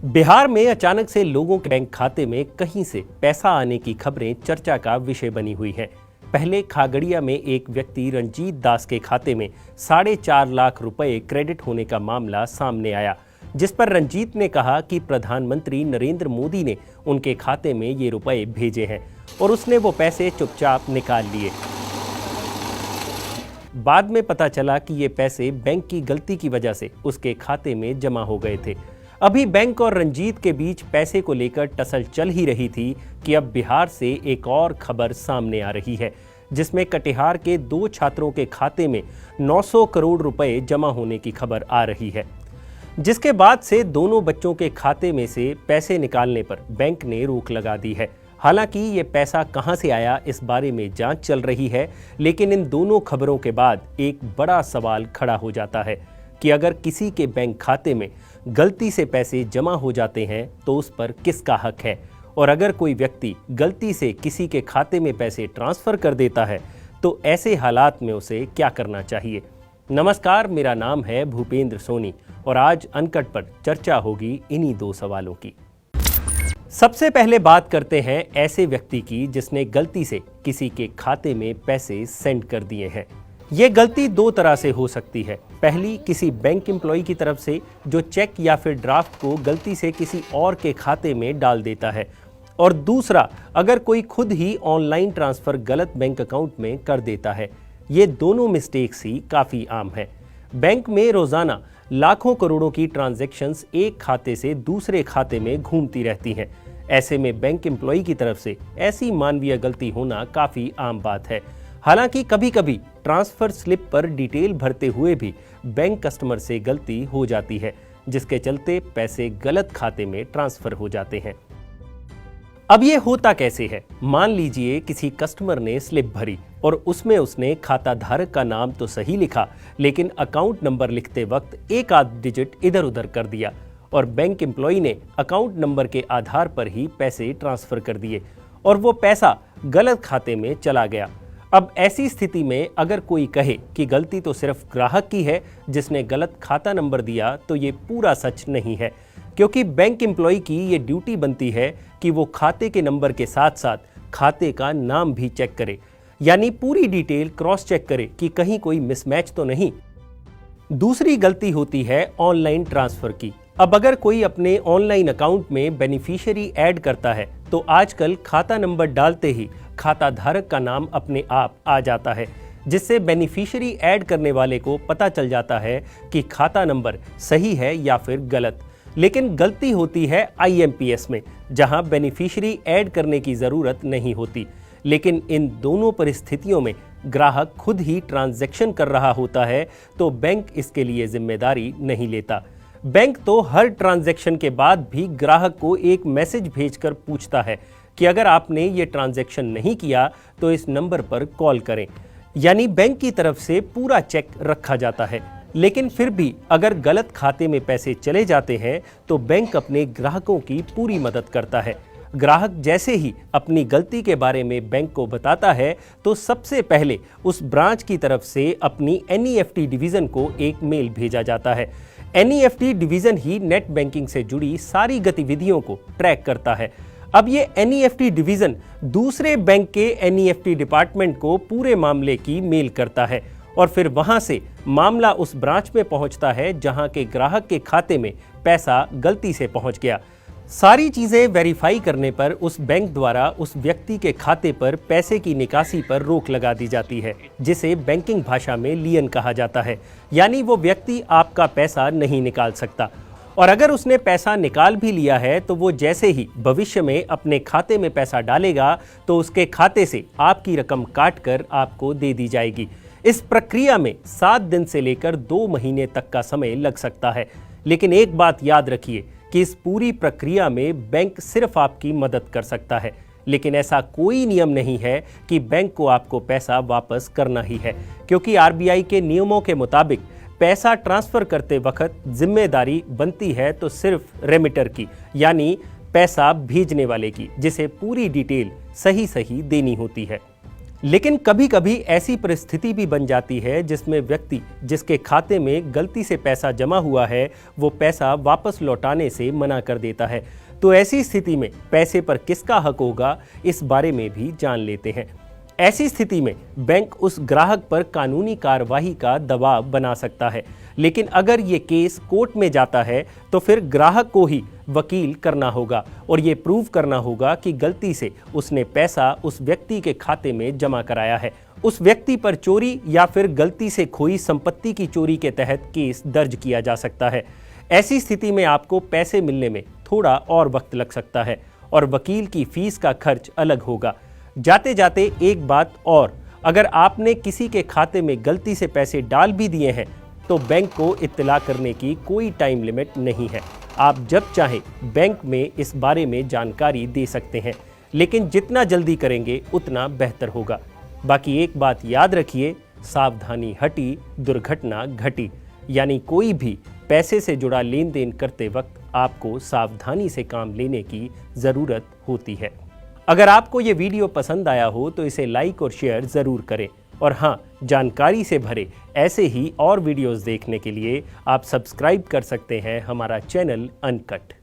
बिहार में अचानक से लोगों के बैंक खाते में कहीं से पैसा आने की खबरें चर्चा का विषय बनी हुई हैं। पहले खागड़िया में एक व्यक्ति रंजीत दास के खाते में 4.5 लाख रुपए क्रेडिट होने का मामला सामने आया, जिस पर रंजीत ने कहा कि प्रधानमंत्री नरेंद्र मोदी ने उनके खाते में ये रुपए भेजे हैं और उसने वो पैसे चुपचाप निकाल लिए। बाद में पता चला कि ये पैसे बैंक की गलती की वजह से उसके खाते में जमा हो गए थे। अभी बैंक और रंजीत के बीच पैसे को लेकर टसल चल ही रही थी कि अब बिहार से एक और खबर सामने आ रही है, जिसमें कटिहार के 2 छात्रों के खाते में 900 करोड़ रुपए जमा होने की खबर आ रही है, जिसके बाद से दोनों बच्चों के खाते में से पैसे निकालने पर बैंक ने रोक लगा दी है। हालांकि ये पैसा कहां से आया, इस बारे में जांच चल रही है, लेकिन इन दोनों खबरों के बाद एक बड़ा सवाल खड़ा हो जाता है कि अगर किसी के बैंक खाते में गलती से पैसे जमा हो जाते हैं तो उस पर किसका हक है, और अगर कोई व्यक्ति गलती से किसी के खाते में पैसे ट्रांसफर कर देता है तो ऐसे हालात में उसे क्या करना चाहिए। नमस्कार, मेरा नाम है भूपेंद्र सोनी और आज अनकट पर चर्चा होगी इन्हीं 2 सवालों की। सबसे पहले बात करते हैं ऐसे व्यक्ति की जिसने गलती से किसी के खाते में पैसे सेंड कर दिए हैं। ये गलती 2 तरह से हो सकती है। पहली, किसी बैंक एम्प्लॉय की तरफ से जो चेक या फिर ड्राफ्ट को गलती से किसी और के खाते में डाल देता है, और दूसरा, अगर कोई खुद ही ऑनलाइन ट्रांसफर गलत बैंक अकाउंट में कर देता है। ये दोनों मिस्टेक्स ही काफ़ी आम है। बैंक में रोज़ाना लाखों करोड़ों की ट्रांजैक्शंस एक खाते से दूसरे खाते में घूमती रहती हैं। ऐसे में बैंक एम्प्लॉय की तरफ से ऐसी मानवीय गलती होना काफ़ी आम बात है। हालांकि कभी कभी ट्रांसफर स्लिप पर डिटेल भरते हुए भी बैंक कस्टमर से गलती हो जाती है, जिसके चलते पैसे गलत खाते में ट्रांसफर हो जाते हैं। अब ये होता कैसे है? मान लीजिए किसी कस्टमर ने स्लिप भरी और उसमें उसने खाता धारक का नाम तो सही लिखा, लेकिन अकाउंट नंबर लिखते वक्त एक आध डिजिट इधर उधर कर दिया और बैंक एम्प्लॉय ने अकाउंट नंबर के आधार पर ही पैसे ट्रांसफर कर दिए और वो पैसा गलत खाते में चला गया। अब ऐसी स्थिति में अगर कोई कहे कि गलती तो सिर्फ ग्राहक की है जिसने गलत खाता नंबर दिया, तो ये पूरा सच नहीं है, क्योंकि बैंक एम्प्लॉय की ये ड्यूटी बनती है कि वो खाते के नंबर के साथ साथ खाते का नाम भी चेक करे, यानी पूरी डिटेल क्रॉस चेक करे कि कहीं कोई मिसमैच तो नहीं। दूसरी गलती होती है ऑनलाइन ट्रांसफर की। अब अगर कोई अपने ऑनलाइन अकाउंट में बेनिफिशियरी ऐड करता है तो आजकल खाता नंबर डालते ही खाता धारक का नाम अपने आप आ जाता है, जिससे बेनिफिशियरी ऐड करने वाले को पता चल जाता है कि खाता नंबर सही है या फिर गलत। लेकिन गलती होती है IMPS में, जहां बेनिफिशियरी ऐड करने की ज़रूरत नहीं होती। लेकिन इन दोनों परिस्थितियों में ग्राहक खुद ही ट्रांजैक्शन कर रहा होता है तो बैंक इसके लिए जिम्मेदारी नहीं लेता। बैंक तो हर ट्रांजैक्शन के बाद भी ग्राहक को एक मैसेज भेजकर पूछता है कि अगर आपने ये ट्रांजैक्शन नहीं किया तो इस नंबर पर कॉल करें, यानी बैंक की तरफ से पूरा चेक रखा जाता है। लेकिन फिर भी अगर गलत खाते में पैसे चले जाते हैं तो बैंक अपने ग्राहकों की पूरी मदद करता है। ग्राहक जैसे ही अपनी गलती के बारे में बैंक को बताता है तो सबसे पहले उस ब्रांच की तरफ से अपनी NEFT डिवीज़न को एक मेल भेजा जाता है। NEFT डिवीज़न ही नेट बैंकिंग से जुड़ी सारी गतिविधियों को ट्रैक करता है। अब ये NEFT डिवीज़न दूसरे बैंक के NEFT डिपार्टमेंट को पूरे मामले की मेल करता है और फिर वहां से मामला उस ब्रांच में पहुंचता है जहां के ग्राहक के खाते में पैसा गलती से पहुंच गया। सारी चीज़ें वेरीफाई करने पर उस बैंक द्वारा उस व्यक्ति के खाते पर पैसे की निकासी पर रोक लगा दी जाती है, जिसे बैंकिंग भाषा में लियन कहा जाता है, यानी वो व्यक्ति आपका पैसा नहीं निकाल सकता। और अगर उसने पैसा निकाल भी लिया है तो वो जैसे ही भविष्य में अपने खाते में पैसा डालेगा तो उसके खाते से आपकी रकम काट कर आपको दे दी जाएगी। इस प्रक्रिया में 7 दिन से लेकर 2 महीने तक का समय लग सकता है। लेकिन एक बात याद रखिए कि इस पूरी प्रक्रिया में बैंक सिर्फ आपकी मदद कर सकता है, लेकिन ऐसा कोई नियम नहीं है कि बैंक को आपको पैसा वापस करना ही है, क्योंकि RBI के नियमों के मुताबिक पैसा ट्रांसफर करते वक्त जिम्मेदारी बनती है तो सिर्फ रेमिटर की, यानी पैसा भेजने वाले की, जिसे पूरी डिटेल सही देनी होती है। लेकिन कभी कभी ऐसी परिस्थिति भी बन जाती है जिसमें व्यक्ति जिसके खाते में गलती से पैसा जमा हुआ है वो पैसा वापस लौटाने से मना कर देता है। तो ऐसी स्थिति में पैसे पर किसका हक होगा, इस बारे में भी जान लेते हैं। ऐसी स्थिति में बैंक उस ग्राहक पर कानूनी कार्रवाई का दबाव बना सकता है, लेकिन अगर ये केस कोर्ट में जाता है तो फिर ग्राहक को ही वकील करना होगा और ये प्रूव करना होगा कि गलती से उसने पैसा उस व्यक्ति के खाते में जमा कराया है। उस व्यक्ति पर चोरी या फिर गलती से खोई संपत्ति की चोरी के तहत केस दर्ज किया जा सकता है। ऐसी स्थिति में आपको पैसे मिलने में थोड़ा और वक्त लग सकता है और वकील की फीस का खर्च अलग होगा। जाते जाते एक बात और, अगर आपने किसी के खाते में गलती से पैसे डाल भी दिए हैं तो बैंक को इत्तला करने की कोई टाइम लिमिट नहीं है। आप जब चाहें बैंक में इस बारे में जानकारी दे सकते हैं, लेकिन जितना जल्दी करेंगे उतना बेहतर होगा। बाकी एक बात याद रखिए, सावधानी हटी दुर्घटना घटी। यानी कोई भी पैसे से जुड़ा लेन देन करते वक्त आपको सावधानी से काम लेने की ज़रूरत होती है। अगर आपको ये वीडियो पसंद आया हो तो इसे लाइक और शेयर ज़रूर करें। और हाँ, जानकारी से भरे ऐसे ही और वीडियोस देखने के लिए आप सब्सक्राइब कर सकते हैं हमारा चैनल अनकट।